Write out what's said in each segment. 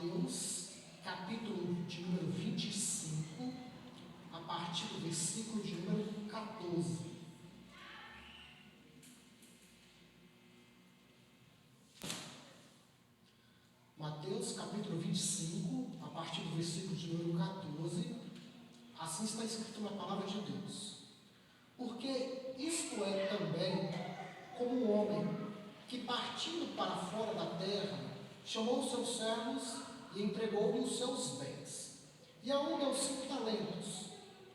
Mateus, capítulo de número 25, a partir do versículo de número 14. Mateus, capítulo 25, a partir do versículo de número 14, assim está escrito na palavra de Deus. Porque isto é também como um homem que, partindo para fora da terra, chamou os seus servos e entregou-lhe os seus bens. E a um deu 5 talentos,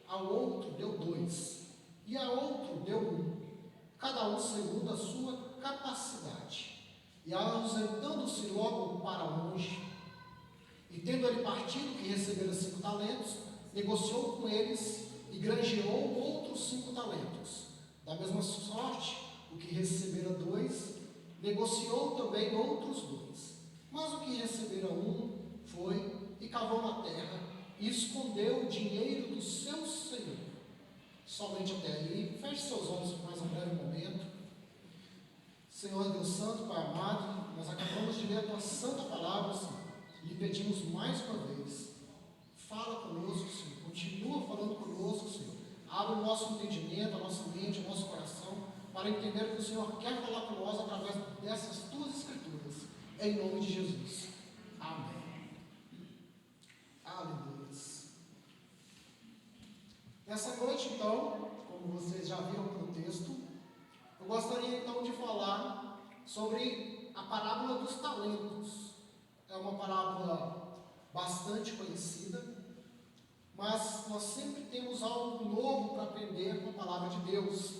ao outro deu 2, e a outro deu 1, cada um segundo a sua capacidade. E ausentando-se logo para longe, e tendo ele partido, que recebera 5 talentos, negociou com eles e granjeou outros 5 talentos. Da mesma sorte, o que recebera 2, negociou também outros 2. Mas o que recebera 1 foi e cavou na terra e escondeu o dinheiro do seu senhor. Somente até aí. Feche seus olhos por mais um breve momento. Senhor Deus Santo, Pai amado, nós acabamos de ler a Tua Santa Palavra, Senhor, e lhe pedimos mais uma vez, fala conosco, Senhor, continua falando conosco, Senhor, abre o nosso entendimento, a nossa mente, o nosso coração, para entender o que o Senhor quer falar com nós através dessas Tuas Escrituras, em nome de Jesus. Amém. Aleluia. Nessa noite, então, como vocês já viram pelo texto, eu gostaria então de falar sobre a parábola dos talentos. É uma parábola bastante conhecida, mas nós sempre temos algo novo para aprender com a palavra de Deus.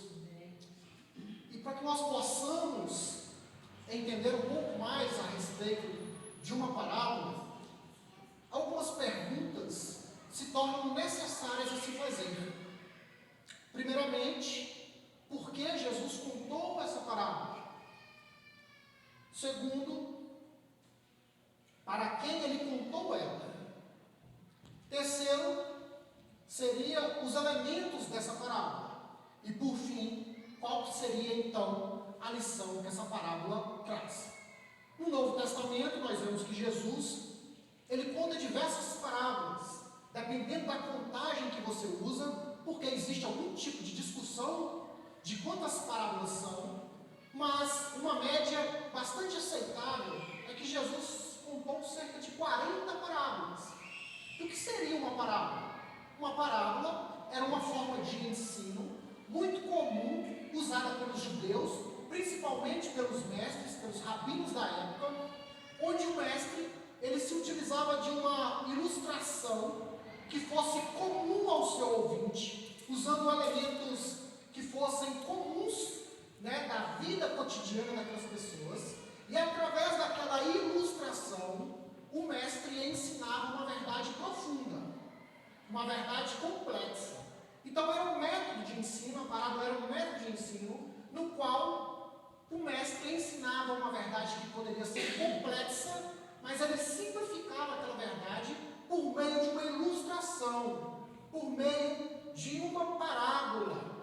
E para que nós possamos entender um pouco mais a respeito de uma parábola, algumas perguntas se tornam necessárias a se fazer. Primeiramente, por que Jesus contou essa parábola? Segundo, para quem ele contou ela? Terceiro, seria os elementos dessa parábola. E por fim, qual que seria então a lição que essa parábola traz? No Novo Testamento, nós vemos que Jesus, ele conta diversas parábolas, dependendo da contagem que você usa, porque existe algum tipo de discussão de quantas parábolas são, mas uma média bastante aceitável é que Jesus contou cerca de 40 parábolas. E o que seria uma parábola? Uma parábola era uma forma de ensino muito comum, usada pelos judeus, principalmente pelos mestres, pelos rabinos da época, onde o mestre ele se utilizava de uma ilustração que fosse comum ao seu ouvinte, usando elementos que fossem comuns, da vida cotidiana daquelas pessoas, e através daquela ilustração, o mestre ensinava uma verdade profunda, uma verdade complexa. Então era um método de ensino, a parábola era um método de ensino, no qual o mestre ensinava uma verdade que poderia ser complexa, mas ele simplificava aquela verdade por meio de uma ilustração, por meio de uma parábola.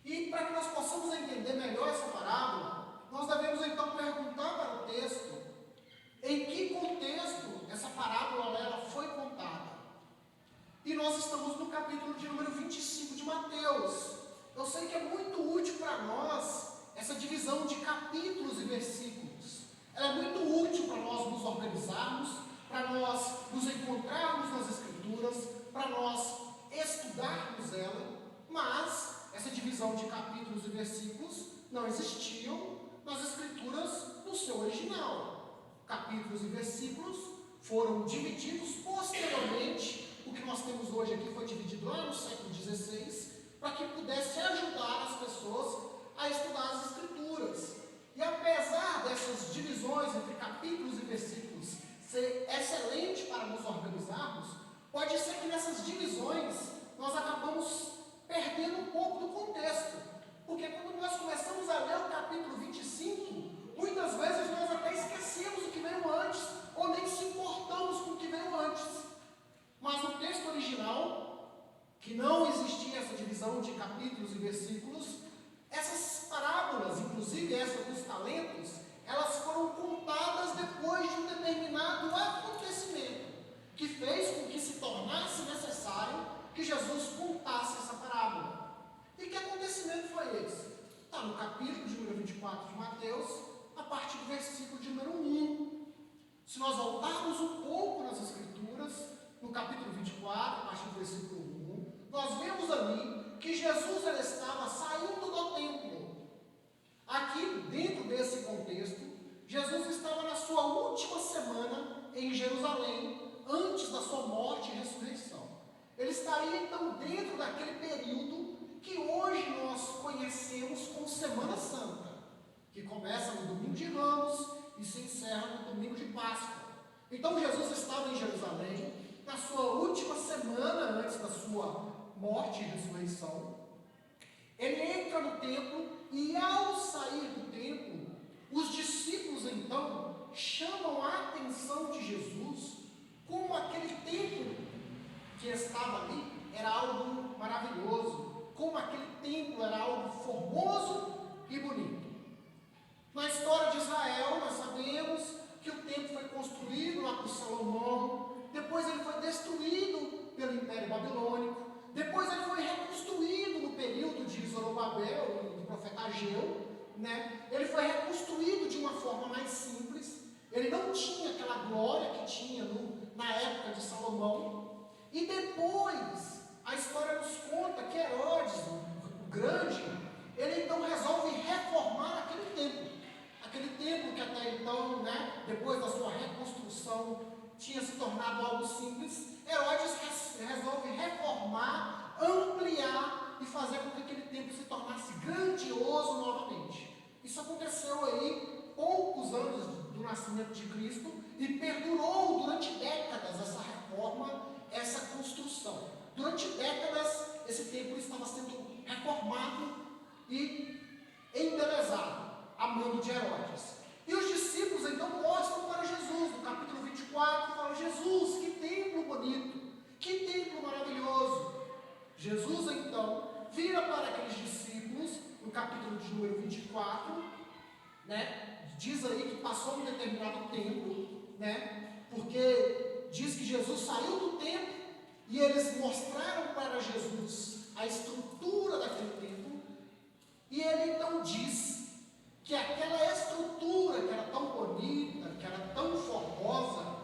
E para que nós possamos entender melhor essa parábola, nós devemos então perguntar para o texto em que contexto essa parábola ela foi contada. E nós estamos no capítulo de número 25 de Mateus. Eu sei que é muito útil para nós essa divisão de capítulos e versículos. Ela é muito útil para nós nos organizarmos, para nós nos encontrarmos nas Escrituras, para nós estudarmos ela, mas essa divisão de capítulos e versículos não existiam nas Escrituras no seu original. Capítulos e versículos foram divididos posteriormente. O que nós temos hoje aqui foi dividido lá no século XVI, para que pudesse ajudar as pessoas a estudar as Escrituras. E apesar dessas divisões entre capítulos e versículos ser excelente para nos organizarmos, pode ser que nessas divisões nós acabamos perdendo um pouco do contexto. Porque quando nós começamos a ler o capítulo 25, muitas vezes nós até esquecemos o que veio antes, ou nem se importamos com o que veio antes. Mas no texto original, que não existia essa divisão de capítulos e versículos, lá no capítulo de número 24 de Mateus, a partir do versículo de número 1. Se nós voltarmos um pouco nas Escrituras, no capítulo 24, a partir do versículo 1, nós vemos ali que Jesus ele estava saindo do templo. Aqui, dentro desse contexto, Jesus estava na sua última semana em Jerusalém, antes da sua morte e ressurreição. Ele estaria então dentro daquele período que hoje nós conhecemos como Semana Santa, que começa no domingo de Ramos e se encerra no domingo de Páscoa. Então Jesus estava em Jerusalém, na sua última semana antes da sua morte e ressurreição. Ele entra no templo e, ao sair do templo, os discípulos então chamam a atenção de Jesus como aquele templo que estava ali era algo maravilhoso, como aquele templo era algo formoso e bonito. Na história de Israel, nós sabemos que o templo foi construído lá por Salomão, depois ele foi destruído pelo Império Babilônico, depois ele foi reconstruído no período de Zorobabel, do profeta Ageu, né? Ele foi reconstruído de uma forma mais simples, ele não tinha aquela glória que tinha na época de Salomão, e depois a história nos conta que Herodes, o Grande, ele então resolve reformar aquele templo que até então, né, depois da sua reconstrução, tinha se tornado algo simples. Herodes resolve reformar, ampliar e fazer com que aquele templo se tornasse grandioso novamente. Isso aconteceu aí poucos anos do nascimento de Cristo e perdurou durante décadas essa reforma, essa construção. Durante décadas esse templo estava sendo reformado e embelezado a mando de Herodes. E os discípulos então mostram para Jesus, no capítulo 24, falam: Jesus, que templo bonito, que templo maravilhoso. Jesus então vira para aqueles discípulos, no capítulo de número 24, né, diz aí que passou um determinado tempo, né, porque diz que Jesus saiu do templo e eles mostraram para Jesus a estrutura daquele templo, e ele então diz que aquela estrutura que era tão bonita, que era tão formosa,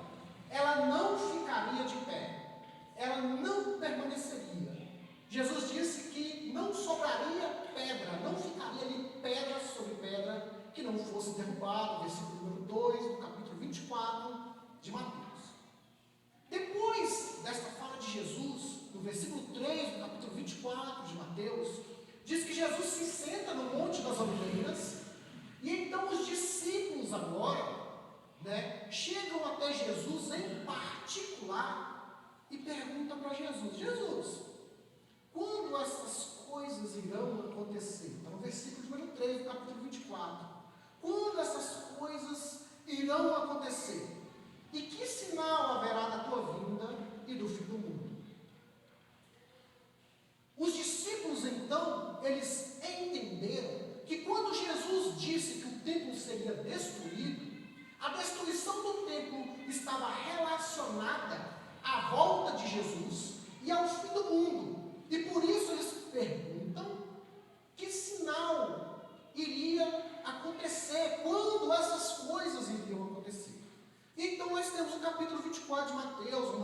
ela não ficaria de pé, ela não permaneceria. Jesus disse que não sobraria pedra, não ficaria ali pedra sobre pedra que não fosse derrubado, versículo número 2 do capítulo 24 de Mateus. Depois desta fala de Jesus, no versículo 3 do capítulo 24 de Mateus, diz que Jesus se senta no Monte das Oliveiras, e então os discípulos agora, né, chegam até Jesus em particular e perguntam para Jesus: Jesus, quando essas coisas irão acontecer? Está no versículo número 3 do capítulo 24. Quando essas coisas irão acontecer? E que sinal haverá da tua vinda e do fim do mundo? Os discípulos então, eles entenderam que quando Jesus disse que o templo seria destruído, a destruição do templo estava relacionada à volta de Jesus e ao fim do mundo. E por isso eles perguntam que sinal iria acontecer, quando essas coisas iriam acontecer. Então nós temos o capítulo 24 de Mateus,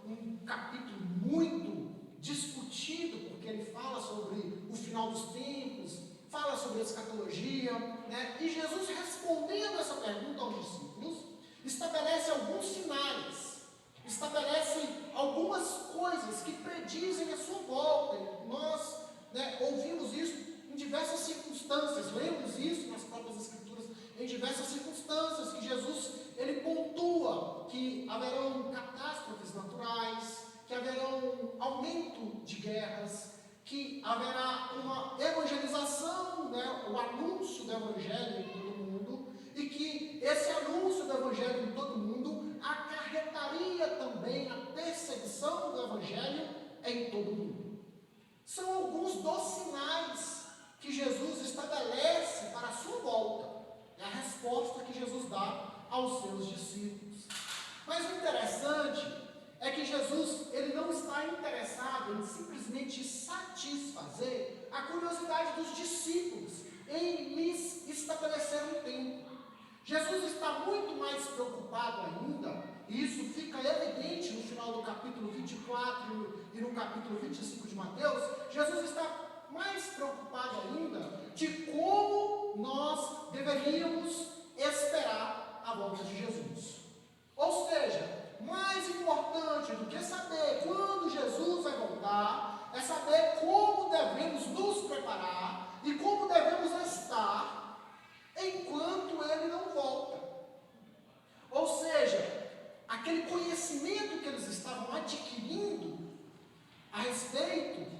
um capítulo muito discutido, porque ele fala sobre o final dos tempos, fala sobre a escatologia, né? E Jesus, respondendo essa pergunta aos discípulos, estabelece alguns sinais, estabelece algumas coisas que predizem a sua volta. Nós, né, ouvimos isso em diversas circunstâncias, lemos isso nas próprias Escrituras, em diversas circunstâncias, que Jesus, ele pontua que haverão catástrofes naturais, que haverão um aumento de guerras, que haverá uma evangelização, né, o anúncio do Evangelho em todo mundo, e que esse anúncio do Evangelho em todo mundo acarretaria também a perseguição do Evangelho em todo mundo. São alguns dos sinais que Jesus estabelece para a sua volta. É a resposta que Jesus dá aos seus discípulos. Mas o interessante é que Jesus, ele não está interessado em simplesmente satisfazer a curiosidade dos discípulos. em lhes estabelecer um tempo. Jesus está muito mais preocupado ainda, e isso fica evidente no final do capítulo 24 e no capítulo 25 de Mateus. Jesus está mais preocupado ainda de como nós deveríamos esperar a volta de Jesus. Ou seja, mais importante do que saber quando Jesus vai voltar, é saber como devemos nos preparar e como devemos estar enquanto Ele não volta. Ou seja, aquele conhecimento que eles estavam adquirindo a respeito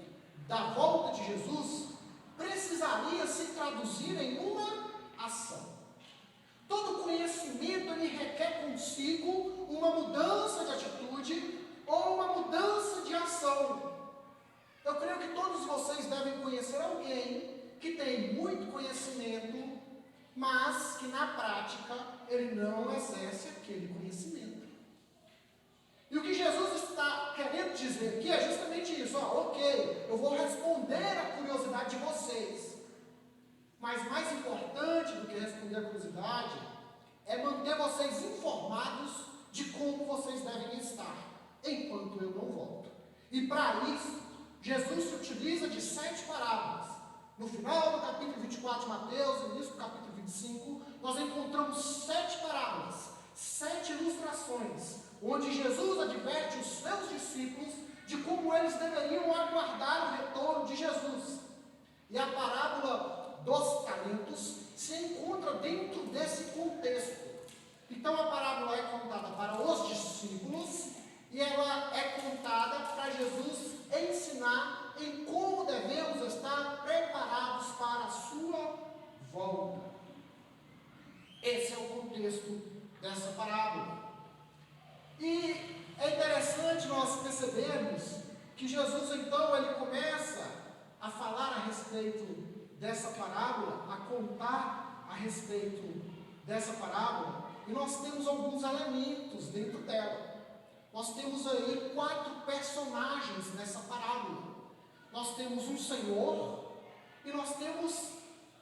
da volta de Jesus precisaria se traduzir em uma ação. Todo conhecimento ele requer consigo uma mudança de atitude ou uma mudança de ação. Eu creio que todos vocês devem conhecer alguém que tem muito conhecimento, mas que na prática ele não exerce aquele conhecimento. E o que Jesus está querendo dizer aqui é justamente isso. Ok, eu vou responder a curiosidade de vocês, mas mais importante do que responder a curiosidade é manter vocês informados de como vocês devem estar enquanto eu não volto. E para isso, Jesus se utiliza de 7 parábolas. No final do capítulo 24 de Mateus, no início do capítulo 25, nós encontramos 7 parábolas, 7 ilustrações, onde Jesus adverte os seus discípulos de como eles deveriam aguardar o retorno de Jesus. E a parábola dos talentos se encontra dentro desse contexto. Então a parábola é contada para os discípulos e ela é contada para Jesus ensinar em como devemos estar preparados para a sua volta. Esse é o contexto dessa parábola. E é interessante nós percebermos que Jesus então ele começa a falar a respeito dessa parábola, a contar a respeito dessa parábola, e nós temos alguns elementos dentro dela. Nós temos aí 4 personagens nessa parábola. Nós temos um senhor e nós temos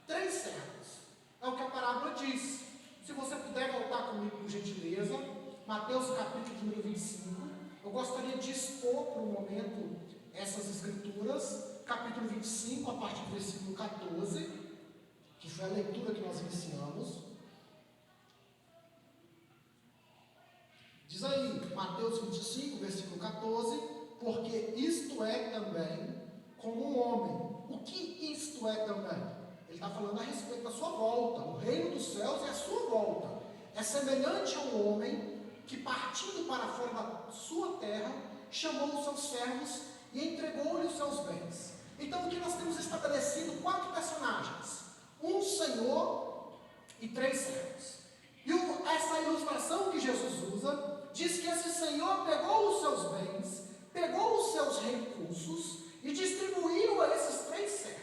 3 servos. É o que a parábola diz. Se você puder voltar comigo, por gentileza, Mateus capítulo número 25. Eu gostaria de expor por um momento essas escrituras. Capítulo 25, a partir do versículo 14, que foi a leitura que nós iniciamos. Diz aí, Mateus 25, versículo 14, porque isto é também como um homem. O que isto é também? Ele está falando a respeito da sua volta. O reino dos céus é a sua volta. É semelhante a um homem que, partindo para fora da sua terra, chamou os seus servos e entregou-lhe os seus bens. Então, o que nós temos estabelecido 4 personagens: um senhor e 3 servos. E essa ilustração que Jesus usa diz que esse senhor pegou os seus bens, pegou os seus recursos e distribuiu a esses 3 servos.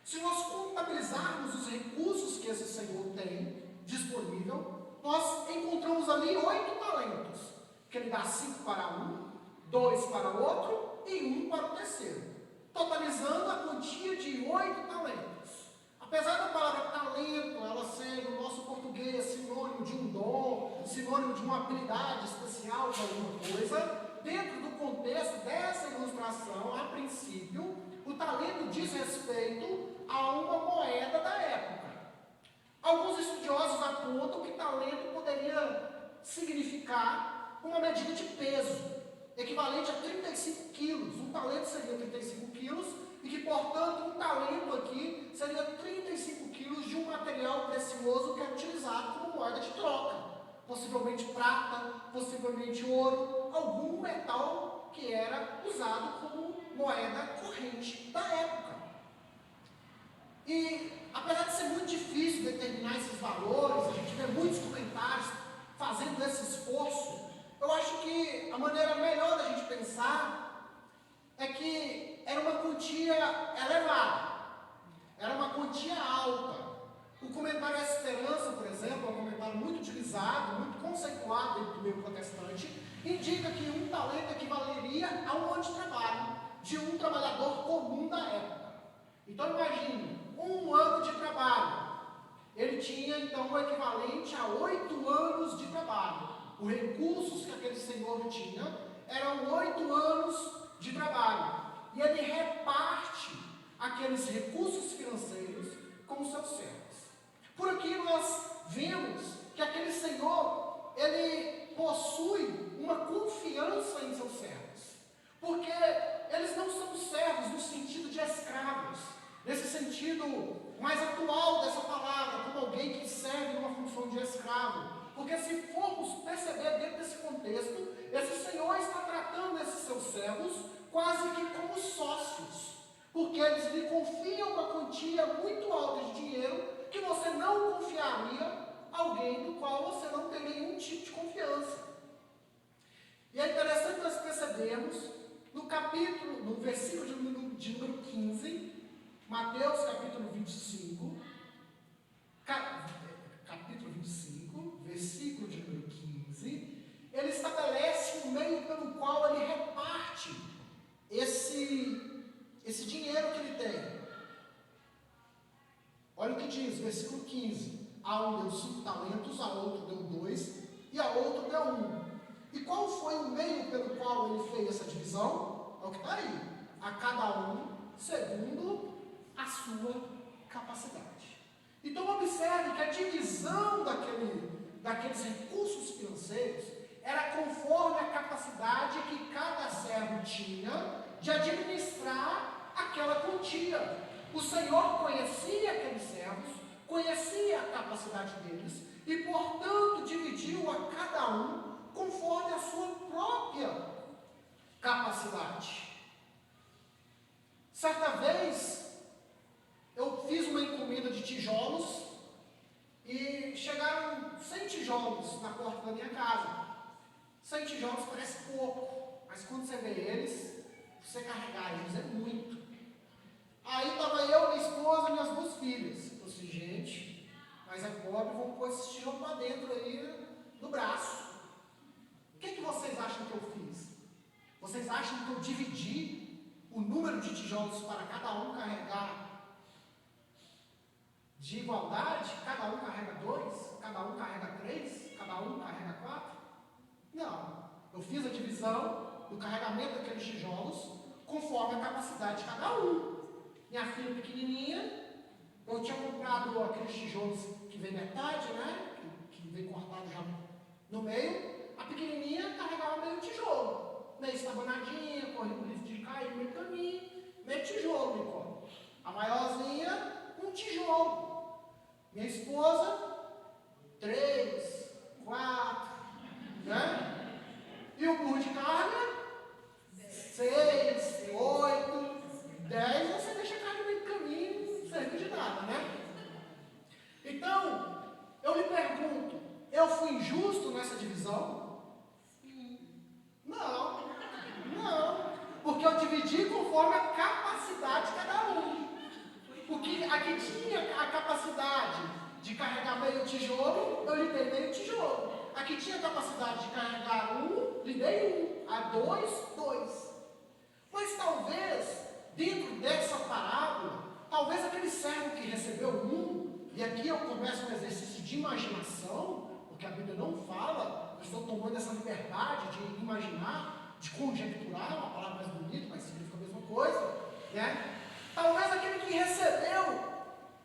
Se nós contabilizarmos os recursos que esse senhor tem disponível, nós encontramos ali 8 talentos, que ele dá 5 para um, 2 para o outro e 1 para o terceiro, totalizando a quantia de 8 talentos. Apesar da palavra talento, ela ser no nosso português sinônimo de um dom, sinônimo de uma habilidade especial de alguma coisa, dentro do contexto dessa ilustração, a princípio, o talento diz respeito a uma moeda da época. Alguns estudiosos apontam que talento poderia significar uma medida de peso, equivalente a 35 quilos. Um talento seria 35 quilos, e que, portanto, um talento aqui seria 35 quilos de um material precioso que é utilizado como moeda de troca. Possivelmente prata, possivelmente ouro, algum metal que era usado como moeda corrente da época. E, apesar de ser muito difícil determinar esses valores, a gente vê muitos comentários fazendo esse esforço, eu acho que a maneira melhor da gente pensar é que era uma quantia elevada, era uma quantia alta. O comentário A Esperança, por exemplo, é um comentário muito utilizado, muito conceituado dentro do meio protestante, indica que um talento equivaleria a um ano de trabalho de um trabalhador comum da época. Então imagine, um ano de trabalho tinha então o equivalente a 8 anos de trabalho. Os recursos que aquele senhor tinha eram 8 anos de trabalho. E ele reparte aqueles recursos financeiros com os seus servos. Por aqui nós vemos que aquele senhor, ele possui uma confiança em seus servos. Porque eles não são servos no sentido de escravos, nesse sentido mais atual dessa palavra, como alguém que serve numa função de escravo. Porque se formos perceber dentro desse contexto, esse Senhor está tratando esses seus servos quase que como sócios, porque eles lhe confiam uma quantia muito alta de dinheiro que você não confiaria a alguém do qual você não tem nenhum tipo de confiança. E é interessante nós percebermos no versículo de número 15, Mateus capítulo 25, versículo de número 15, ele estabelece um meio pelo qual ele reparte esse dinheiro que ele tem. Olha o que diz, versículo 15: a um deu 5 talentos, a outro deu 2 e a outro deu 1. E qual foi o meio pelo qual ele fez essa divisão? É o que está aí: a cada um segundo a sua capacidade. Então observe que a divisão daqueles recursos financeiros era conforme a capacidade que cada servo tinha de administrar aquela quantia. O Senhor conhecia aqueles servos, conhecia a capacidade deles e, portanto, dividiu a cada um conforme a sua própria capacidade. Certa vez, eu fiz uma encomenda de tijolos e chegaram 100 tijolos na porta da minha casa. 100 tijolos parece pouco, mas quando você vê eles, você carregar eles é muito. Aí estava eu, minha esposa e minhas 2 filhas. Eu disse, gente, mas é pobre, vou pôr esse tijolo para dentro aí no braço. O que vocês acham que eu fiz? Vocês acham que eu dividi o número de tijolos para cada um carregar de igualdade? Cada um carrega 2, cada um carrega 3, cada um carrega 4? Não. Eu fiz a divisão do carregamento daqueles tijolos conforme a capacidade de cada um. Minha filha pequenininha, eu tinha comprado aqueles tijolos que vem metade, né? Que vem cortado já no meio. A pequenininha carregava meio tijolo, meio estabanadinha, corria com risco de cair no meio do caminho, meio tijolo, me corre. A maiorzinha, um tijolo. Minha esposa, 3, 4, né? E o burro de carga, 6, 8, 10, você deixa a carga no meio do caminho, não serve de nada, né? Então, eu lhe pergunto, eu fui injusto nessa divisão? Não, porque eu dividi conforme a capacidade de cada um. Porque a que tinha a capacidade de carregar meio tijolo, eu lhe dei meio tijolo. A que tinha a capacidade de carregar 1, lhe dei 1. A 2, 2. Mas talvez, dentro dessa parábola, talvez aquele servo que recebeu 1, e aqui eu começo um exercício de imaginação, porque a Bíblia não fala, eu estou tomando essa liberdade de imaginar, de conjecturar, uma palavra mais bonita, mas significa a mesma coisa, né? Talvez aquele que recebeu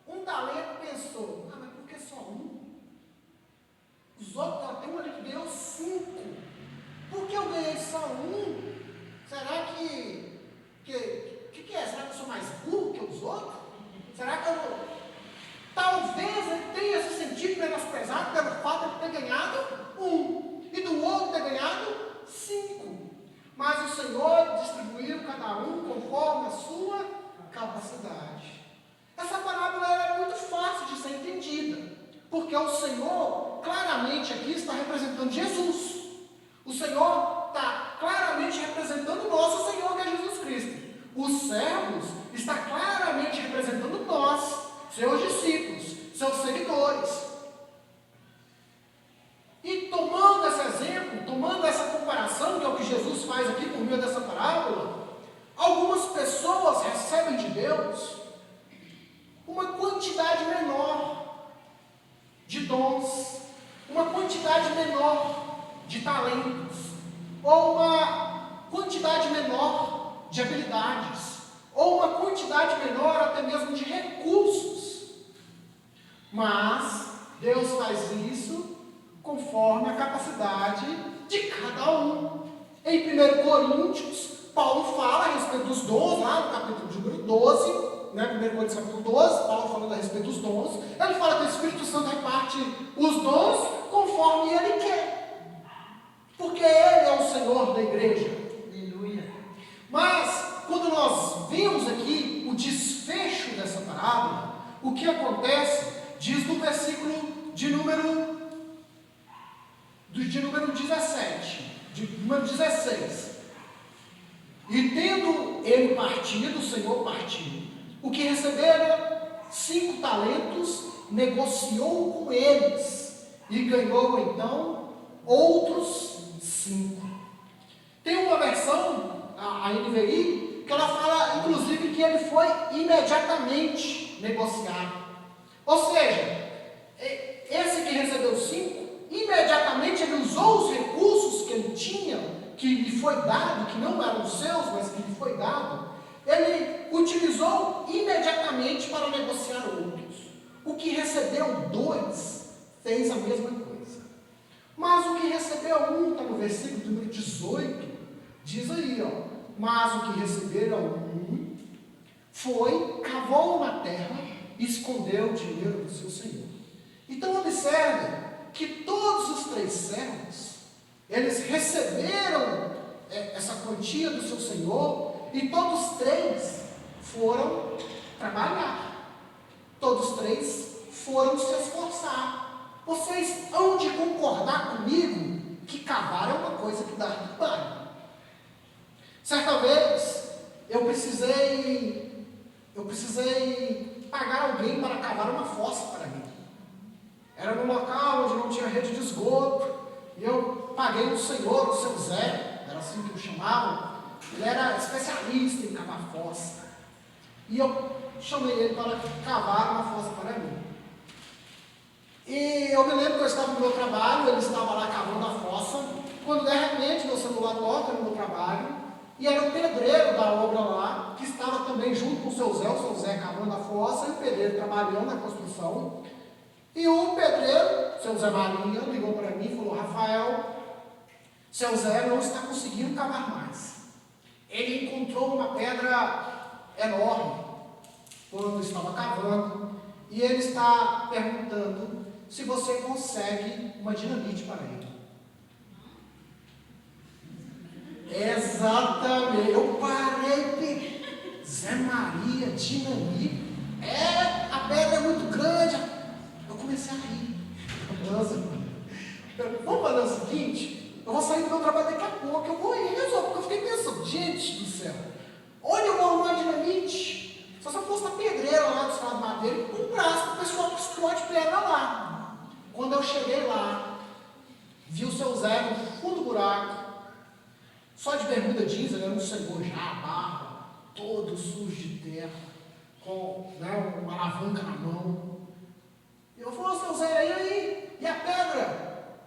1 talento pensou, mas por que só 1? Os outros, tem um ali que ganhou 5. Por que eu ganhei só 1? Será que é? Será que eu sou mais burro que os outros? Será que eu não... Talvez ele tenha se sentido menosprezado pelo fato de ter ganhado 1 e do outro ter ganhado 5. Mas o Senhor distribuiu cada um conforme a sua capacidade. Essa parábola é muito fácil de ser entendida, porque o Senhor claramente aqui está representando Jesus. O Senhor está claramente representando o nosso Senhor, que é Jesus Cristo. Os servos está claramente representando nós, seus discípulos, seus seguidores. E tomando esse exemplo, tomando essa comparação, que é o que Jesus faz aqui por meio dessa parábola, algumas pessoas recebem de Deus uma quantidade menor. quantidade menor de talentos, ou uma quantidade menor de habilidades, ou uma quantidade menor até mesmo de recursos. Mas Deus faz isso conforme a capacidade de cada um. Em 1 Coríntios, Paulo fala a respeito dos dons, lá no capítulo de número 12, 1 Coríntios capítulo 12, Paulo falando a respeito dos dons. Ele fala que o Espírito Santo reparte os dons conforme ele quer, porque ele é o Senhor da igreja. Aleluia. Mas, quando nós vemos aqui o desfecho dessa parábola, o que acontece, diz no versículo de número 17, de número 16. E tendo ele partido, o Senhor partiu, o que recebera 5 talentos, negociou com eles, e ganhou então outros 5. Tem uma versão, a NVI, que ela fala, inclusive, que ele foi imediatamente negociado. Ou seja, esse que recebeu 5, imediatamente ele usou os recursos que ele tinha, que lhe foi dado, que não eram seus, mas que lhe foi dado, ele utilizou imediatamente para negociar outros. O que recebeu 2 fez a mesma coisa. Mas o que recebeu 1, está no versículo número 18, diz aí, mas o que receberam 1 foi, cavou na terra e escondeu o dinheiro do seu senhor. Então observe que todos os 3 servos, eles receberam essa quantia do seu senhor, e todos 3 foram trabalhar, todos 3 foram se esforçar. Vocês hão de concordar comigo que cavar é uma coisa que dá trabalho. Certa vez eu precisei pagar alguém para cavar uma fossa para mim. Era num local onde não tinha rede de esgoto, e eu paguei um senhor, o seu Zé, era assim que o chamavam. Ele era especialista em cavar fossa, e eu chamei ele para cavar uma fossa para mim. E eu me lembro que eu estava no meu trabalho, ele estava lá cavando a fossa, quando de repente meu celular toca no meu trabalho, e era o pedreiro da obra lá, que estava também junto com o seu Zé cavando a fossa, e o pedreiro trabalhando na construção. E o pedreiro, seu Zé Maria, ligou para mim e falou: Rafael, seu Zé não está conseguindo cavar mais. Ele encontrou uma pedra enorme quando estava cavando, e ele está perguntando se você consegue uma dinamite para ele. Exatamente. Eu parei, Zé Maria, dinamite, a pedra é muito grande. Eu comecei a rir. Vamos fazer o seguinte, eu vou sair do meu trabalho daqui a pouco, eu vou ir resolver, porque eu fiquei pensando, gente do céu, onde eu vou arrumar dinamite? Só se eu fosse na pedreira lá do estado de Madeira e comprasse para o pessoal que explode pedra lá. Quando eu cheguei lá, vi o seu Zé no fundo do buraco, só de bermuda jeans, ele era um senhor já, a barba, todo sujo de terra, com uma alavanca na mão. Eu falei: seu Zé, e aí? E a pedra?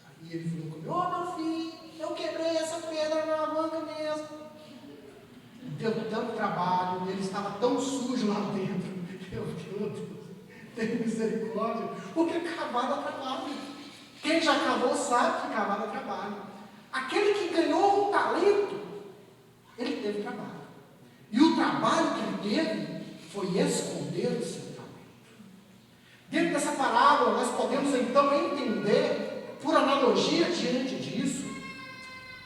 Aí ele falou comigo: meu filho, eu quebrei essa pedra na alavanca mesmo. Deu tanto trabalho, ele estava tão sujo lá dentro. Meu Deus, tem misericórdia, porque cavar dá trabalho. Quem já cavou sabe que cavar dá trabalho. Aquele que ganhou um talento, ele teve trabalho. E o trabalho que ele teve foi esconder o seu talento. Dentro dessa parábola, nós podemos então entender, por analogia diante disso,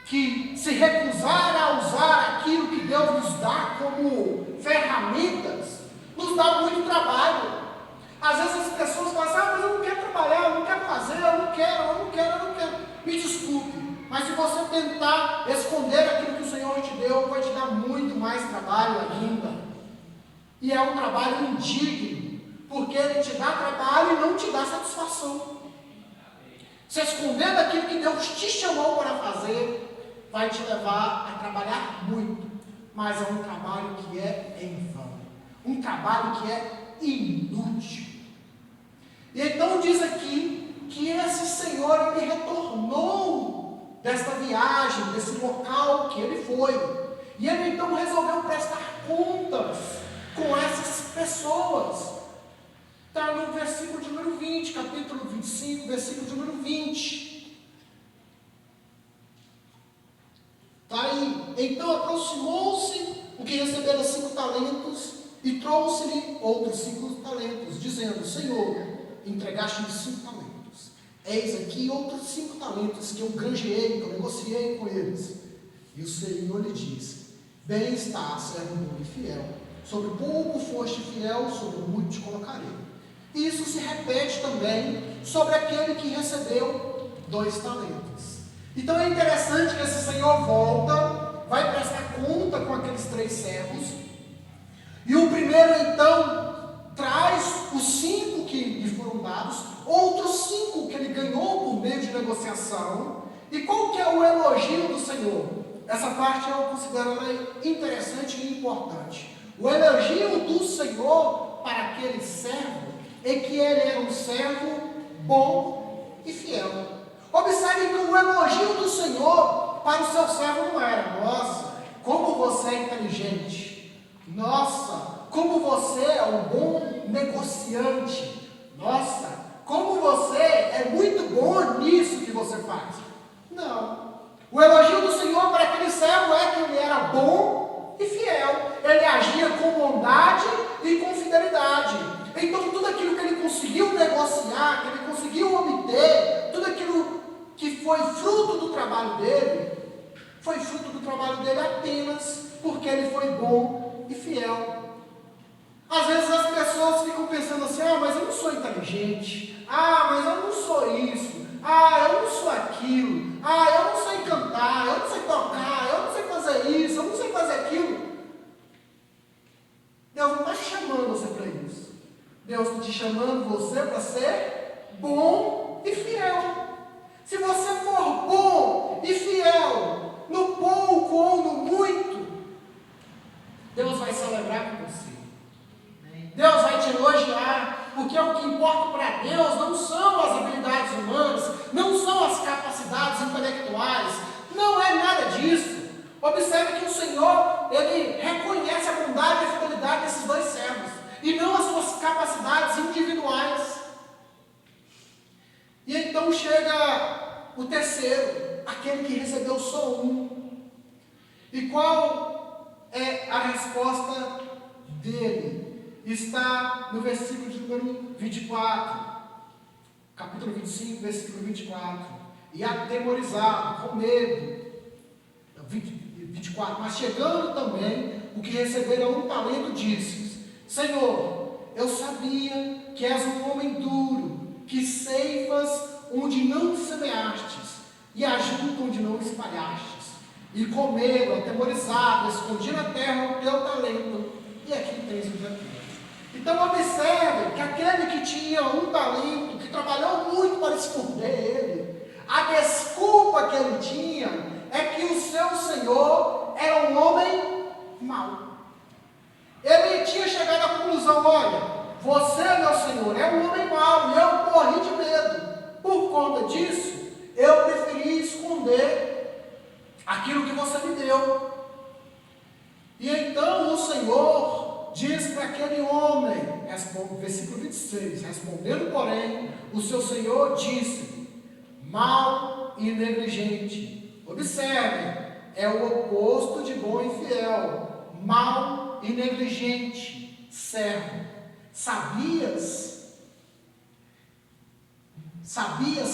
que se recusar a usar aquilo que Deus nos dá como ferramentas, nos dá muito trabalho. Às vezes as pessoas falam assim: mas eu não quero trabalhar, eu não quero fazer, eu não quero. Me desculpe, mas se você tentar esconder aquilo que o Senhor te deu, vai te dar muito mais trabalho ainda. E é um trabalho indigno, porque ele te dá trabalho e não te dá satisfação. Se esconder daquilo que Deus te chamou para fazer, vai te levar a trabalhar muito, mas é um trabalho que é em vão, um trabalho que é inútil. E então diz aqui que esse senhor, ele retornou desta viagem, desse local que ele foi. E ele então resolveu prestar contas com essas pessoas. Está no versículo de número 20, capítulo 25, versículo de número 20. Está aí. Então aproximou-se o que recebera 5 talentos e trouxe-lhe outros 5 talentos, dizendo: Senhor, entregaste-me 5 talentos. Eis aqui outros 5 talentos que eu granjeei, que eu negociei com eles. E o Senhor lhe disse: Bem está, servo bom e fiel. Sobre pouco foste fiel, sobre muito te colocarei. Isso se repete também sobre aquele que recebeu 2 talentos. Então é interessante que esse Senhor volta, vai prestar conta com aqueles 3 servos, e o primeiro então traz os 5 que lhe foram dados, outros 5 que ele ganhou por meio de negociação. E qual que é o elogio do Senhor? Essa parte eu considero interessante e importante. O elogio do Senhor para aquele servo é que ele era um servo bom e fiel. Observe que o elogio do Senhor para o seu servo não era: nossa, como você é inteligente, nossa, como você é um bom negociante, nossa, como você é muito bom nisso que você faz. Não. O elogio do Senhor para aquele servo é que ele era bom e fiel. Ele agia com bondade e com fidelidade. Então tudo aquilo que ele conseguiu negociar, que ele conseguiu obter, tudo aquilo que foi fruto do trabalho dele, foi fruto do trabalho dele apenas porque ele foi bom e fiel. Às vezes as pessoas ficam pensando assim: ah, mas eu não sou inteligente, ah, mas eu não sou isso, ah, eu não sou aquilo, ah, eu não sei cantar, eu não sei tocar, eu não sei fazer isso, eu não sei fazer aquilo. Deus não está te chamando você para isso. Deus está te chamando você para ser bom e fiel. Se você for bom e fiel no pouco ou no muito, Deus vai celebrar com você. Deus vai te elogiar, porque o que importa para Deus não são as habilidades humanas, não são as capacidades intelectuais, não é nada disso. Observe que o Senhor, ele reconhece a bondade e a fidelidade desses 2 servos, e não as suas capacidades individuais. E então chega o terceiro, aquele que recebeu só 1. E qual é a resposta dele? Está no versículo de número 24, capítulo 25, versículo 24. E atemorizado, com medo, 24, mas chegando também o que recebera 1 talento, disse: Senhor, eu sabia que és um homem duro, que ceifas onde não semeastes, e ajunta onde não espalhastes. E com medo, atemorizado, escondi na terra o teu talento, e aqui tens o teu. Então observe que aquele que tinha 1 talento, que trabalhou muito para esconder ele, a desculpa que ele tinha é que o seu senhor era um homem mau. Ele tinha chegado à conclusão: olha, você, meu senhor, é um homem mau, e eu morri de medo. Por conta disso, eu preferi esconder aquilo que você me deu. E então o Senhor diz para aquele homem, versículo 26, respondendo, porém, o seu senhor disse: mau e negligente. Observe, é o oposto de bom e fiel. Mau e negligente, servo. Sabias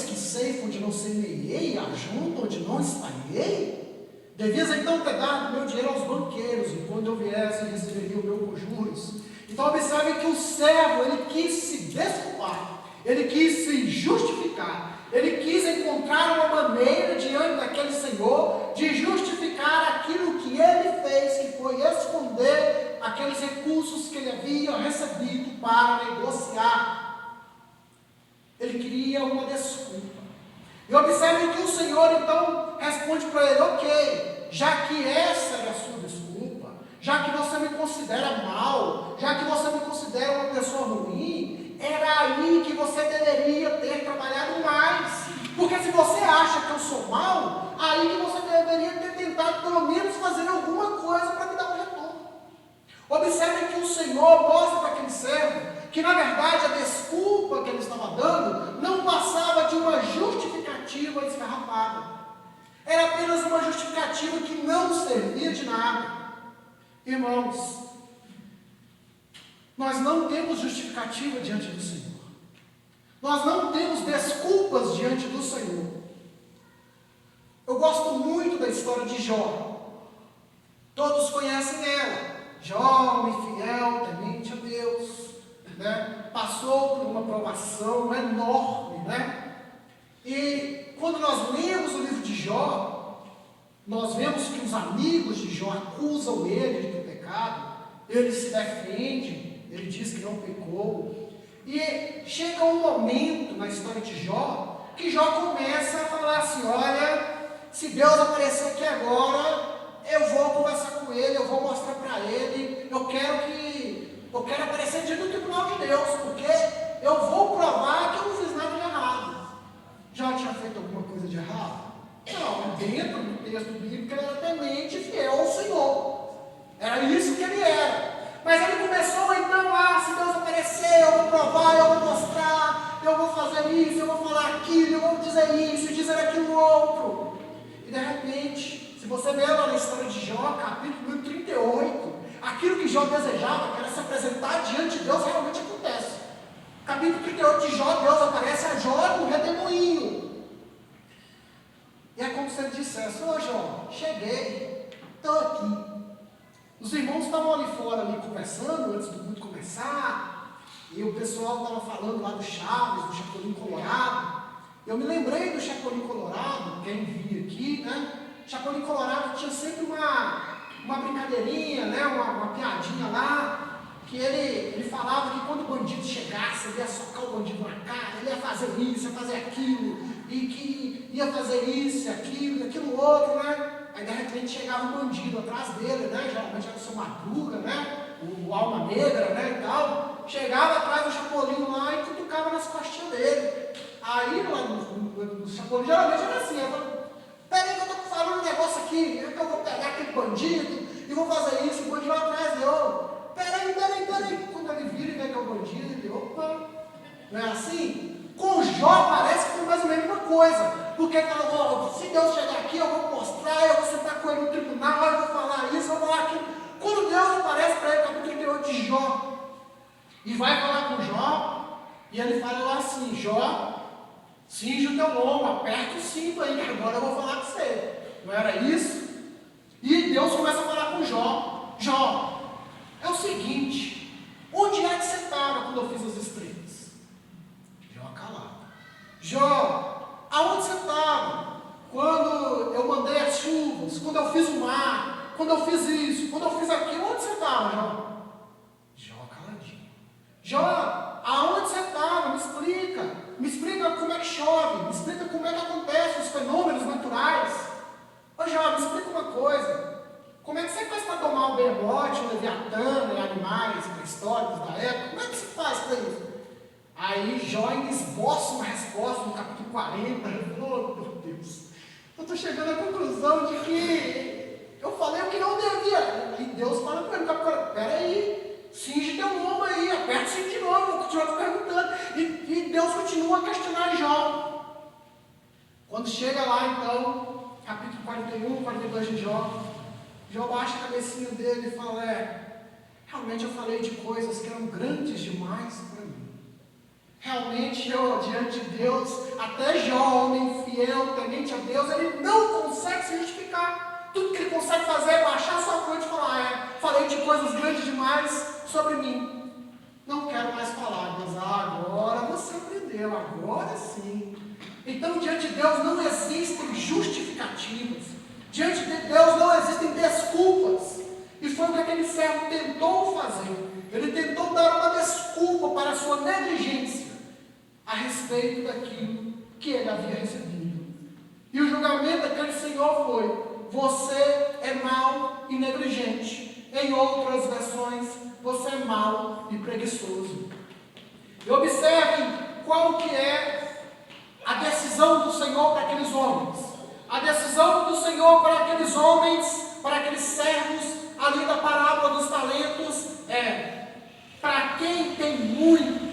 que ceifo onde não semeei, ajunto onde não espalhei? Devias então ter dado meu dinheiro aos banqueiros, e quando eu viesse, receberia o meu com juros. Então observe que o servo, ele quis se desculpar, ele quis se justificar, ele quis encontrar uma maneira diante daquele senhor de justificar aquilo que ele fez, que foi esconder aqueles recursos que ele havia recebido para negociar. Ele queria uma desculpa. E observe que o Senhor então responde para ele: ok, já que essa é a sua desculpa, já que você me considera mal, já que você me considera uma pessoa ruim, era aí que você deveria ter trabalhado mais. verdade, a desculpa que ele estava dando não passava de uma justificativa esfarrapada. Era apenas uma justificativa que não servia de nada. Irmãos, nós não temos justificativa diante do Senhor. Nós não temos desculpas diante do Senhor. Eu gosto muito da história de Jó. Todos conhecem ela. Jó, homem fiel, temente a Deus, né? Passou por uma provação enorme, né? E quando nós lemos o livro de Jó, nós vemos que os amigos de Jó acusam ele de ter pecado. Ele se defende, ele diz que não pecou. E chega um momento na história de Jó, que Jó começa a falar assim: olha, se Deus aparecer aqui agora, eu vou conversar com ele, eu vou mostrar para ele, eu quero aparecer diante do tribunal de Deus, porque eu vou provar que eu não fiz nada de errado. Já tinha feito alguma coisa de errado? Não, dentro do texto bíblico ele era temente fiel ao Senhor. Era isso que ele era. Mas ele começou então, se Deus aparecer, eu vou provar, eu vou mostrar, eu vou fazer isso, eu vou falar aquilo, eu vou dizer isso, dizer aquilo outro. E de repente, se você ver lá na história de Jó, capítulo 38, aquilo que Jó desejava, que era se apresentar diante de Deus, realmente acontece. Capítulo 38 de Jó, Deus aparece a Jó no redemoinho. E é como se ele dissesse: ô Jó, cheguei, estou aqui. Os irmãos estavam ali fora, ali conversando, antes do culto começar, e o pessoal estava falando lá do Chaves, do Chapolin Colorado. Eu me lembrei do Chapolin Colorado, quem via aqui, né? Chapolin Colorado tinha sempre uma brincadeirinha, né? Uma piadinha lá, que ele falava que quando o bandido chegasse, ele ia socar o bandido na cara, ele ia fazer isso, ia fazer aquilo, e que ia fazer isso, aquilo outro, né? Aí de repente chegava um bandido atrás dele, né? Geralmente era o seu Madruga, né? O Alma Negra, né? E tal. Chegava atrás do Chapolin lá e cutucava nas costinhas dele. Aí lá no Chapolin geralmente era assim: eu falava, peraí que eu estou falando um negócio aqui, que eu vou pegar aquele bandido e vou fazer isso. O bandido lá atrás dele: peraí. Quando ele vira e vê que é o bandido, ele: opa, não é assim? Com Jó parece que foi mais ou menos uma coisa. Porque ele falou: se Deus chegar aqui, eu vou mostrar, eu vou sentar com ele no tribunal, eu vou falar isso, eu vou falar aquilo. Quando Deus aparece para ele, capítulo 38 de Jó, e vai falar com Jó, e ele fala lá assim: Jó, cinge o teu lombo, aperta o cinto aí, que agora eu vou falar com você. Não era isso? E Deus começa a falar com Jó: Jó, é o seguinte, onde é que você estava quando eu fiz as estrelas? Jó calado. Jó, aonde você estava quando eu mandei as chuvas, quando eu fiz o mar, quando eu fiz isso, quando eu fiz aquilo? Onde você estava, Jó? Jó caladinho. Jó, aonde você estava? Me explica como é que chove, me explica como é que acontecem os fenômenos naturais. Ô Jó, me explica uma coisa, como é que você faz para tomar o berlote, o leviatã e animais pré-históricos da época? Como é que se faz para isso? Aí Jó esboça uma resposta no capítulo 40. Oh, meu Deus, eu estou chegando à conclusão de que eu falei o que não devia. E Deus fala para ele: peraí, cinge teu lombo aí, aperta o cinto de novo, vou continuar te perguntando. E Deus continua a questionar Jó. Quando chega lá então, capítulo 41, 42 de Jó, Jó baixa a cabecinha dele e fala: realmente eu falei de coisas que eram grandes demais para mim. Realmente eu, diante de Deus, até Jó, homem fiel, temente a Deus, ele não consegue se justificar. Tudo que ele consegue fazer é baixar sua fronte e falar: falei de coisas grandes demais sobre mim. Não quero mais falar, mas agora você aprendeu, agora sim. Então, diante de Deus não existem justificativas. Diante de Deus não existem desculpas. E foi o que aquele servo tentou fazer. Ele tentou dar uma desculpa para a sua negligência a respeito daquilo que ele havia recebido. E o julgamento daquele senhor foi: você é mau e negligente. Em outras versões, você é mau e preguiçoso. E observe qual que é a decisão do Senhor para aqueles homens. A decisão do Senhor para aqueles homens, para aqueles servos ali da parábola dos talentos é: para quem tem muito,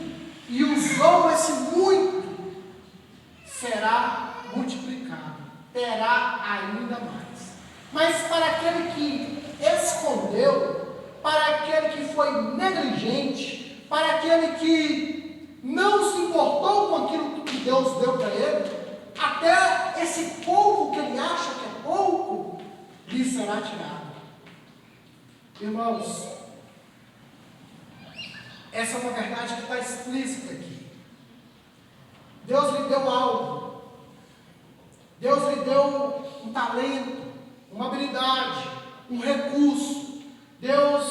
deu algo. Deus lhe deu um talento, uma habilidade, um recurso. Deus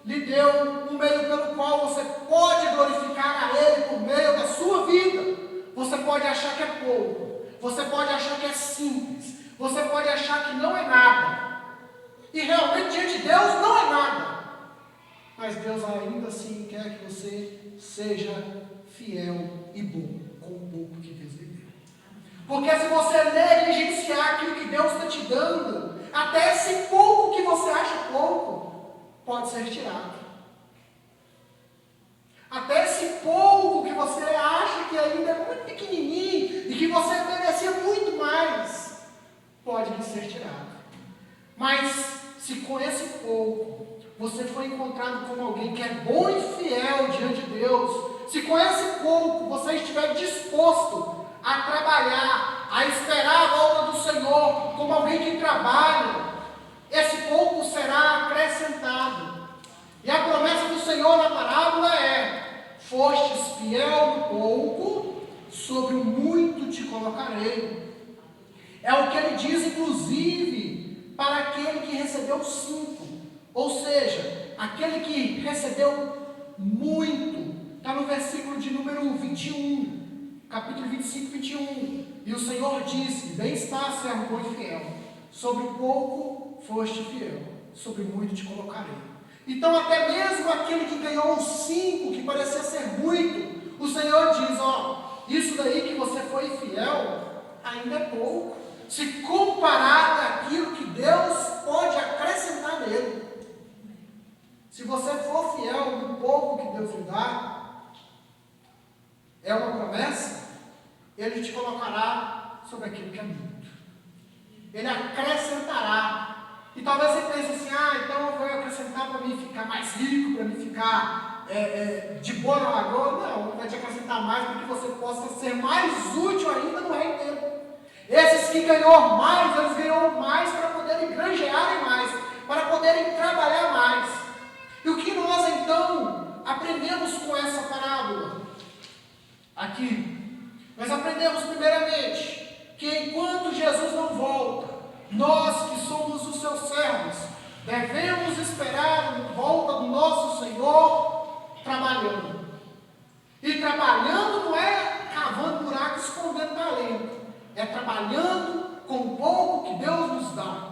lhe deu um meio pelo qual você pode glorificar a Ele por meio da sua vida. Você pode achar que é pouco, você pode achar que é simples, você pode achar que não é nada. E realmente diante de Deus não é nada. Mas Deus ainda assim quer que você seja fiel e bom com o pouco que Deus lhe deu. Porque se você negligenciar aquilo que Deus está te dando, até esse pouco que você acha pouco, pode ser tirado. Até esse pouco que você acha que ainda é muito pequenininho e que você merecia muito mais, pode lhe ser tirado. Mas se com esse pouco você foi encontrado como alguém que é bom e fiel diante de Deus, se com esse pouco você estiver disposto a trabalhar, a esperar a volta do Senhor como alguém que trabalha, esse pouco será acrescentado. E a promessa do Senhor na parábola é: fostes fiel no pouco, sobre o muito te colocarei. É o que ele diz, inclusive, para aquele que recebeu 5. Ou seja, aquele que recebeu muito. Está no versículo de número 21, capítulo 25, 21. E o Senhor disse: bem está, servo bom e fiel. Sobre pouco foste fiel, sobre muito te colocarei. Então até mesmo aquele que ganhou os 5, que parecia ser muito, o Senhor diz: ó, isso daí que você foi fiel, ainda é pouco, se comparado àquilo que Deus pode acrescentar nele. Se você for fiel no pouco que Deus lhe dá, é uma promessa, Ele te colocará sobre aquilo que é muito. Ele acrescentará. E talvez você pense assim: então eu vou acrescentar para mim ficar mais rico, para mim ficar de boa na lagoa. Não, vai te acrescentar mais para que você possa ser mais útil ainda no reino dele. Esses que ganhou mais, eles ganham mais para poderem granjearem mais, para poderem trabalhar mais. E o que nós então aprendemos com essa parábola? Aqui, nós aprendemos primeiramente que enquanto Jesus não volta, nós que somos os seus servos, devemos esperar a volta do nosso Senhor trabalhando. E trabalhando não é cavando buraco, escondendo talento. É trabalhando com o pouco que Deus nos dá.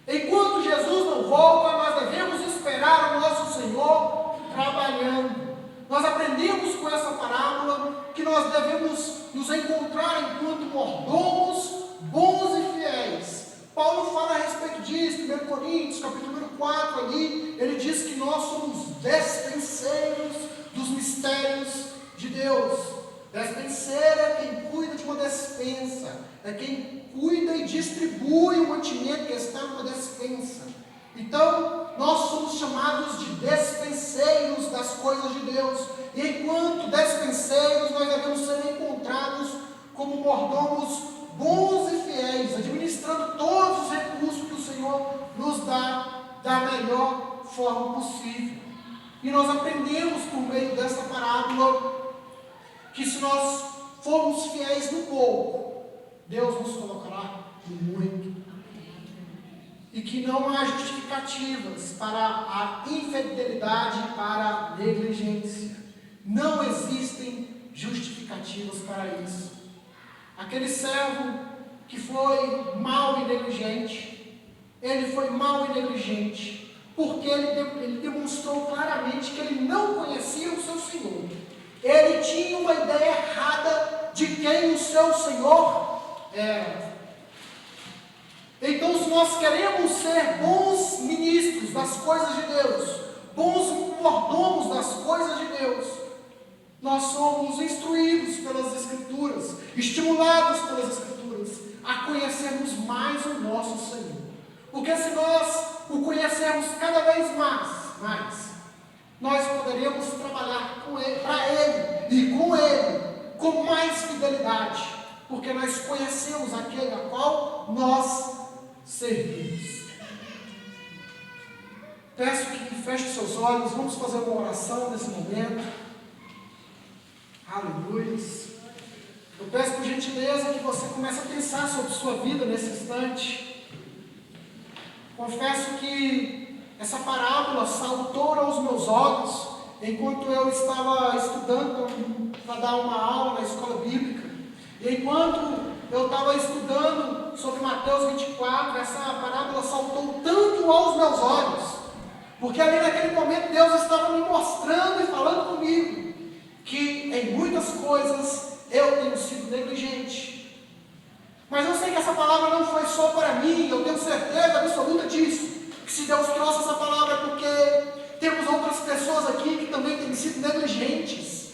Enquanto Jesus não volta, nós devemos esperar o nosso Senhor trabalhando. Nós aprendemos com essa parábola que nós devemos nos encontrar enquanto mordomos bons e fiéis. Paulo fala a respeito disso, 1 Coríntios, capítulo 4, ali, ele diz que nós somos despenseiros dos mistérios de Deus. Despenseiro é quem cuida de uma despensa, é quem cuida e distribui o mantimento que está numa despensa. Então, nós somos chamados de despenseiros das coisas de Deus. E enquanto despenseiros, nós devemos ser encontrados como mordomos bons e fiéis, administrando todos os recursos que o Senhor nos dá da melhor forma possível. E nós aprendemos por meio desta parábola que se nós formos fiéis no pouco, Deus nos colocará no muito. E que não há justificativas para a infidelidade e para a negligência. Não existem justificativas para isso. Aquele servo que foi mau e negligente, ele foi mau e negligente, porque ele demonstrou claramente que ele não conhecia o seu Senhor. Ele tinha uma ideia errada de quem o seu Senhor era. Então, se nós queremos ser bons ministros das coisas de Deus, bons mordomos das coisas de Deus, nós somos instruídos pelas Escrituras, estimulados pelas Escrituras, a conhecermos mais o nosso Senhor. Porque se nós o conhecermos cada vez mais, nós poderemos trabalhar com Ele, para Ele e com Ele, com mais fidelidade, porque nós conhecemos aquele a qual nós servimos. Peço que feche seus olhos, vamos fazer uma oração nesse momento. Aleluia. Eu peço por gentileza que você comece a pensar sobre sua vida nesse instante. Confesso que essa parábola saltou aos meus olhos enquanto eu estava estudando para dar uma aula na escola bíblica. E enquanto eu estava estudando sobre Mateus 24, essa parábola saltou tanto aos meus olhos, porque ali naquele momento Deus estava me mostrando e falando comigo que em muitas coisas eu tenho sido negligente. Mas eu sei que essa palavra não foi só para mim, eu tenho certeza absoluta disso, que se Deus trouxe essa palavra é porque temos outras pessoas aqui que também têm sido negligentes.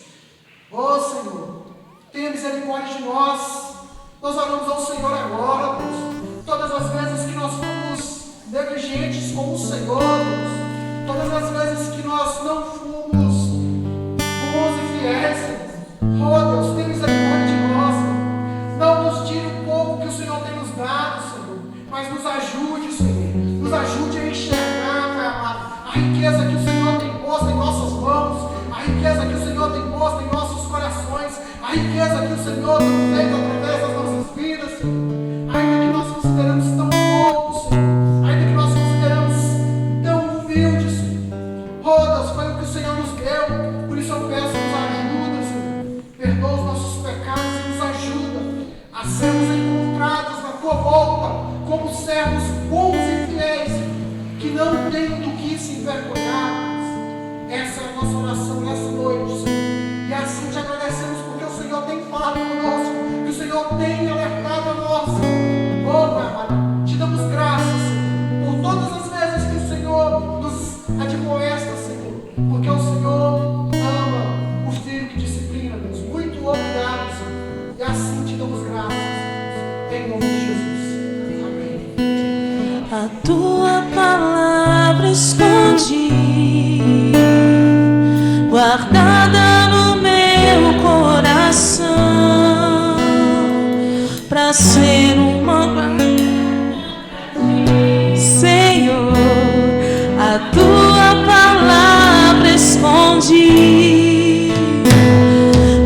Ó Senhor, tenha misericórdia de nós. Nós oramos ao Senhor agora, Deus. Todas as vezes que nós fomos negligentes com o Senhor, Deus. Todas as vezes que nós não fomos bons e fiéis, ó Deus, tenha misericórdia de nós, Senhor. Não nos tire o pouco que o Senhor tem nos dado, Senhor, mas nos ajude, Senhor. Nos ajude a enxergar, Pai amado, a riqueza que o Senhor tem posto em nossas mãos, a riqueza que o Senhor tem posto em nossos corações, a riqueza que o Senhor tem feito através das nossas vidas, Senhor. Ainda que nós consideramos tão pouco, Senhor, ainda que nós consideramos tão humildes, Senhor. Oh Deus, foi o que o Senhor nos deu, por isso eu peço, nos ajuda, Senhor. Perdoa os nossos pecados e nos ajuda a sermos encontrados na Tua volta como servos bons e fiéis, que não têm do que se envergonhar. Essa é a nossa oração nessa noite, Senhor. E assim te agradecemos porque o Senhor tem falado conosco, que o Senhor tem alertado a nós. Oh, Pai amado, te damos graças, Senhor, por todas as vezes que o Senhor nos admoesta, Senhor, porque o Senhor ama o filho que disciplina, Deus. Muito obrigado, Senhor. E assim te damos graças, Deus. Em nome de Jesus. Amém. A Tua palavra escondi, guardada no meu coração, para ser uma Senhor, a Tua palavra escondi,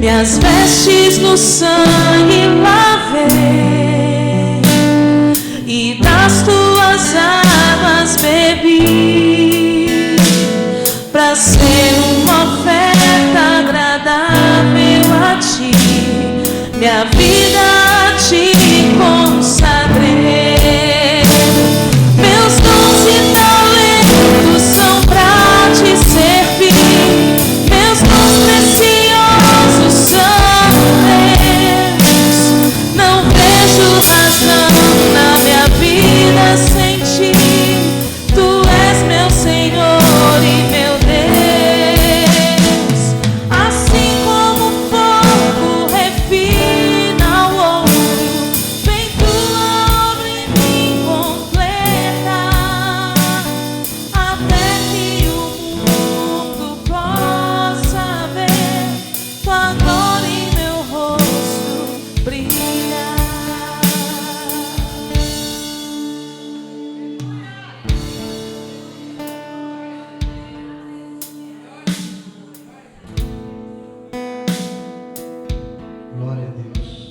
minhas vestes no sangue lavei e das Tuas águas bebi, para ser uma oferta agradável a Ti, minha vida a Ti consagrei. Meus dons e talentos são pra Te servir, meus dons preciosos são Teus. Não vejo razão na minha vida sem Ti. Tu és meu Senhor e meu Deus. Assim como o fogo refina o ouro, vem Tua obra em mim completa, até que o mundo possa ver Tua glória em meu rosto brilhar. Glória a Deus.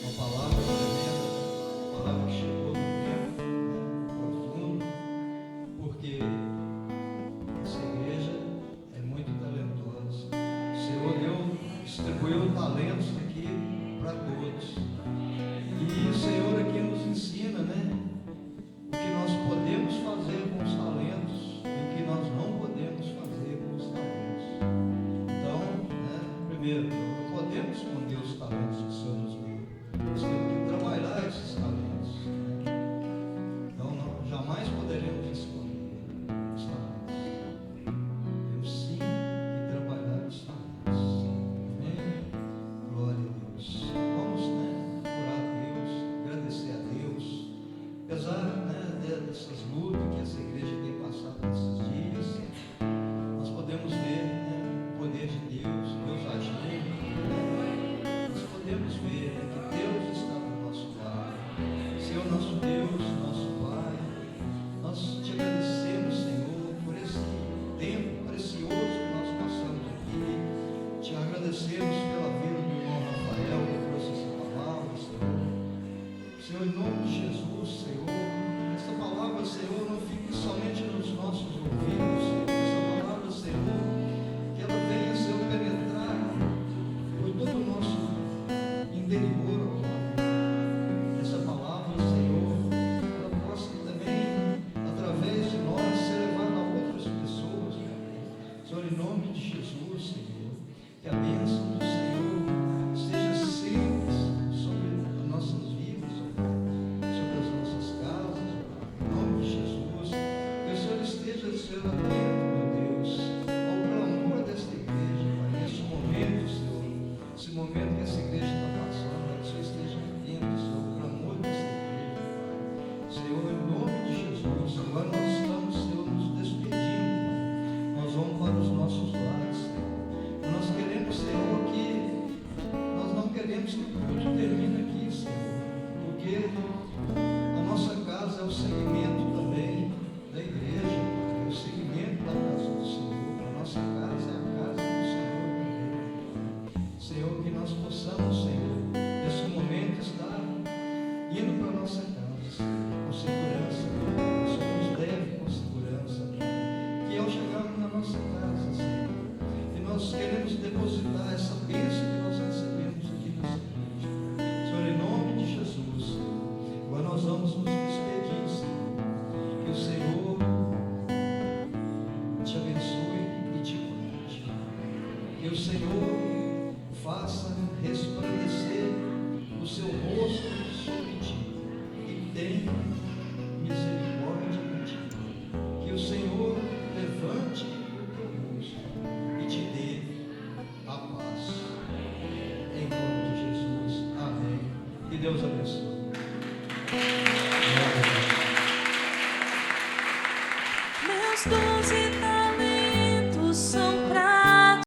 Uma palavra tremenda, uma palavra que chegou no tempo profundo, porque essa igreja é muito talentosa. O Senhor distribuiu talentos aqui para todos. E o Senhor aqui nos ensina, né? O que nós podemos fazer com os talentos e o que nós não podemos fazer com os talentos. Então, né, primeiro, não podemos esconder os talentos que o Senhor nos deu. Nós temos que trabalhar esses talentos, né? Então, jamais poderemos esconder os talentos. Temos sim que trabalhar os talentos. Amém? Glória a Deus. Vamos, né, orar a Deus, agradecer a Deus. Apesar, né, dessas lutas que essa igreja tem passado nesses dias, nós podemos ver, né, o poder de Deus, Deus agindo. Nós podemos momento que essa igreja está passando, que o Senhor esteja vendo, Senhor, por amor dessa igreja, Pai. Senhor, em nome de Jesus, agora nós estamos, Senhor, nos despedindo, Pai. Nós vamos para os nossos lares, Senhor. Nós queremos, Senhor, que nós não queremos que o culto termine aqui, Senhor, porque a nossa casa é o segmento também da igreja, é o segmento da casa do Senhor. A nossa casa é a casa do Senhor também. Senhor, que nós possamos, Senhor, nesse momento estar indo para a nossa casa, Senhor, com segurança. O Senhor nos leve com segurança, que ao chegarmos na nossa casa, Senhor, e nós queremos depositar essa bênção que nós recebemos aqui nessa igreja. Senhor, em nome de Jesus, agora nós vamos nos despedir, Senhor. Que o Senhor te abençoe e te guarde. Que o Senhor faça resplandecer o seu rosto sobre ti e tenha misericórdia de ti. Que o Senhor levante o teu rosto e te dê a paz. Em nome de Jesus. Amém. Que Deus abençoe. Meus 12